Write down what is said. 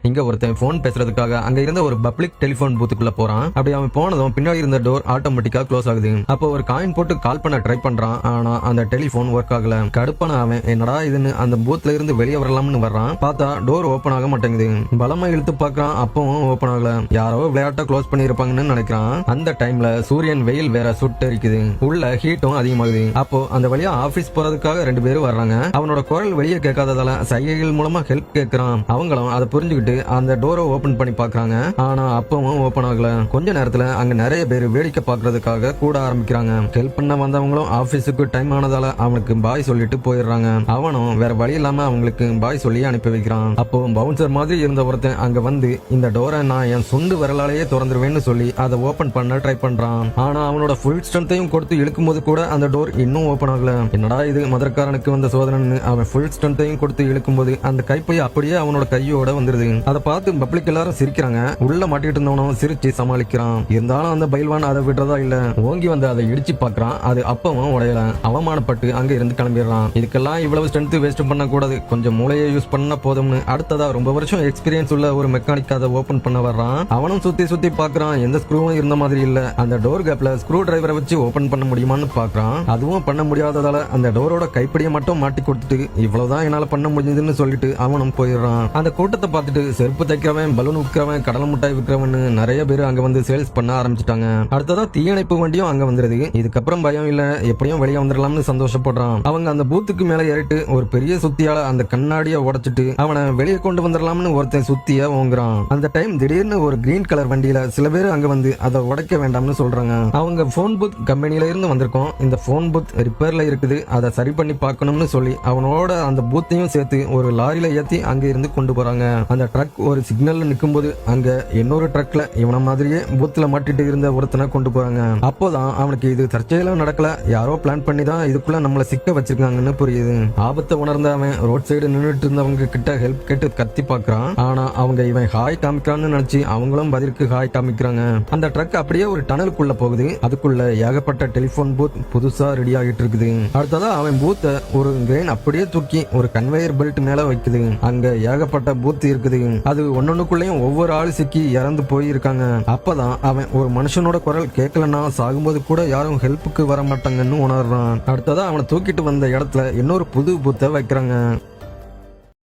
இங்க ஒருத்தன் போன் பேசுறதுக்காக அங்க இருந்த ஒரு பப்ளிக் டெலிபோன் பூத்துக்குள்ள போறான். அப்படி அவன் போனதும் பின்னாடி இருந்த டோர் ஆட்டோமேட்டிக்கா க்ளோஸ் ஆகுது. அப்போ ஒரு காயின் போட்டு கால் பண்ண ட்ரை பண்றான். ஆனா அந்த டெலிபோன் ஒர்க் ஆகல. கடுப்பான அவன் என்னடா இதுன்னு அந்த பூத்ல இருந்து வெளியே வரலாம்னு வர்றான். பார்த்தா டோர் ஓபன் ஆக மாட்டேங்குது. பலமா இழுத்து பாக்குறான். அப்பவும் ஓபன் ஆகல. யாரோ விளையாட்டா க்ளோஸ் பண்ணிருப்பாங்கன்னு நினைக்கிறான். அந்த டைம்ல சூரியன் வெயில் வேற சுட்டு இருக்குது. உள்ள ஹீட்டும் அதிகமாகுது. அப்போ அந்த வழியா ஆபீஸ் போறதுக்காக 2 பேரும் வர்றாங்க. அவனோட குரல் வெளியே கேட்காததால சைகைகள் மூலமா ஹெல்ப் கேட்கறான். அவங்களும் அதை புரிஞ்சுக்கிட்டு அந்த டோரை ஓபன் பண்ணி பாக்குறாங்க. ஆனா அப்பவும் ஓபன் ஆகல. கொஞ்ச நேரத்துல அங்க நிறைய பேர் வேடிக்கை பாக்குறதுக்காக கூட ஆரம்பிக்கிறாங்க. ஹெல்ப் பண்ண வந்தவங்களும் ஆபீஸுக்கு டைம் ஆனதால அவனுக்கு பாய் சொல்லிட்டு போயிடுறாங்க. அவனும் வேற வழி இல்லாம அவங்களுக்கு பாய் சொல்லி அனுப்பி வைக்கிறான். அப்போ பவுன்சர் மாதிரி இருந்த ஒருத்தன் அங்க வந்து இந்த டோரை நான் என் சுண்டு விரலாலேயே திறந்துருவேன்னு சொல்லி அதை ஓபன் பண்ண ட்ரை பண்றான். ஆனா அவனோட ஃபுல் ஸ்ட்ரென்த்தையும் கொடுத்து இழுக்கும் போது கூட அந்த டோர் இன்னும் ஓபன் ஆகல. என்னடா இது மதுரக்காரனுக்கு வந்த சோதனைன்னு அவன் ஃபுல் ஸ்ட்ரென்த்தையும் கொடுத்து இழுக்கும் போது அந்த கைப்பை அப்படியே அவனோட கையோட வந்துருது. அதை பார்த்து பப்ளிக் எல்லாரும் சிரிக்கிறாங்க. உள்ள மாட்டிட்டு இருந்தவனும் சிரிச்சு சமாளிக்கிறான். இருந்தாலும் அந்த பைல்வான் அதை விடுறதா இல்ல. ஓங்கி வந்து அதை இடிச்சு பாக்குறான். அது அப்பவும் உடையல. அவமானப்பட்டு அங்க இருந்து கிளம்பிடுறான். இதுக்கெல்லாம் இவ்வளவு ஸ்ட்ரென்த் வேஸ்ட் பண்ண கூடாது, கொஞ்சம் மூளையை யூஸ் பண்ண போதும்னு அடுத்ததா ரொம்ப வருஷம் எக்ஸ்பீரியன்ஸ் உள்ள ஒரு மெக்கானிக் அதை ஓபன் பண்ண வர்றான். அவனும் சுத்தி சுத்தி பாக்குறான். எந்த ஸ்க்ரூவும் இருந்த மாதிரி இல்ல. அந்த டோர் கேப்ல ஸ்க்ரூ டிரைவரை வச்சு ஓபன் பண்ண முடியுமான்னு பாக்குறான். அதுவும் பண்ண முடியாததால அந்த டோரோட கைப்பிடியை மட்டும் மாட்டி கொடுத்துட்டு இவ்வளவுதான் என்னால பண்ண முடிஞ்சதுன்னு சொல்லிட்டு அவனும் போயிடுறான். அந்த கூட்டத்தை பார்த்துட்டு செருப்பு தைக்கிறவன், பலூன் விற்கிறவன், கடலை முட்டாய் விற்கிறவன் நிறைய பேர் அங்க வந்து சேல்ஸ் பண்ண ஆரம்பிச்சிட்டாங்க. அடுத்ததான் தீயணைப்பு வண்டியும் அங்க வந்துருது. இதுக்கப்புறம் பயம் இல்ல, எப்படியும் வெளியே வந்துடலாம்னு சந்தோஷப்படுறான். அவங்க அந்த பூத்துக்கு மேல ஏறிட்டு ஒரு பெரிய சுத்தியால அந்த கண்ணாடியை உடைச்சிட்டு அவனை வெளியே கொண்டு வந்துடலாம்னு ஒருத்தன் சுத்திய ஓங்குறான். அந்த டைம் திடீர்னு ஒரு கிரீன் கலர் வண்டியில சில பேர் அங்க வந்து அதை உடைக்க வேண்டாம்னு சொல்றாங்க. அவங்க போன் பூத் கம்பெனில இருந்து வந்திருக்கோம், இந்த போன் பூத் ரிப்பேர்ல இருக்குது, அதை சரி பண்ணி பார்க்கணும்னு சொல்லி அவனோட அந்த பூத்தையும் சேர்த்து ஒரு லாரியில ஏத்தி அங்க இருந்து கொண்டு போறாங்க. அந்த ட்ரக் ஒரு சிக்னல்ல நிக்கும் போது அங்க இன்னொரு ட்ரக்ல இவன மாதிரியே பூத்துல மாட்டிட்டு இருந்த ஒருத்தனை கொண்டு போறாங்க. அப்போதான் அவனுக்கு இது தற்செயலா நடக்கல, யாரோ பிளான் பண்ணி தான் இதுக்குள்ள நம்மள சிக்க வச்சிருக்காங்கன்னு புரியுது. ஆபத்தை உணர்ந்த அவன் ரோட் சைடு நின்றுட்டு இருந்தவங்க கிட்ட ஹெல்ப் கேட்டு கத்தி பாக்குறான். ஆனா அவங்க இவன் ஹாய் காமிக்கிறான்னு நினைச்சு அவங்களும் பதிலுக்கு ஹாய் காமிக்கிறாங்க. அந்த ட்ரக் அப்படியே ஒரு டனலுக்குள்ள போகுது. அதுக்குள்ள ஏகப்பட்ட டெலிபோன் பூத் புதுசா ரெடி ஆகிட்டு இருக்குது. அடுத்ததா அவன் பூத்தை ஒரு கிரெயின் அப்படியே தூக்கி ஒரு கன்வேயர் பெல்ட் மேல வைக்குது. அங்க ஏகப்பட்ட பூத் இருக்குது. அது ஒன்னொன்னுக்குள்ளயும் ஒவ்வொரு ஆள் சிக்கி இறந்து போயிருக்காங்க. அப்பதான் அவன் ஒரு மனுஷனோட குரல் கேட்கலன்னா சாகும்போது கூட யாரும் ஹெல்ப்புக்கு வர மாட்டாங்கன்னு உணர்றான். அடுத்ததா அவனை தூக்கிட்டு வந்த இடத்துல இன்னொரு புது பூத்தை வைக்கிறாங்க.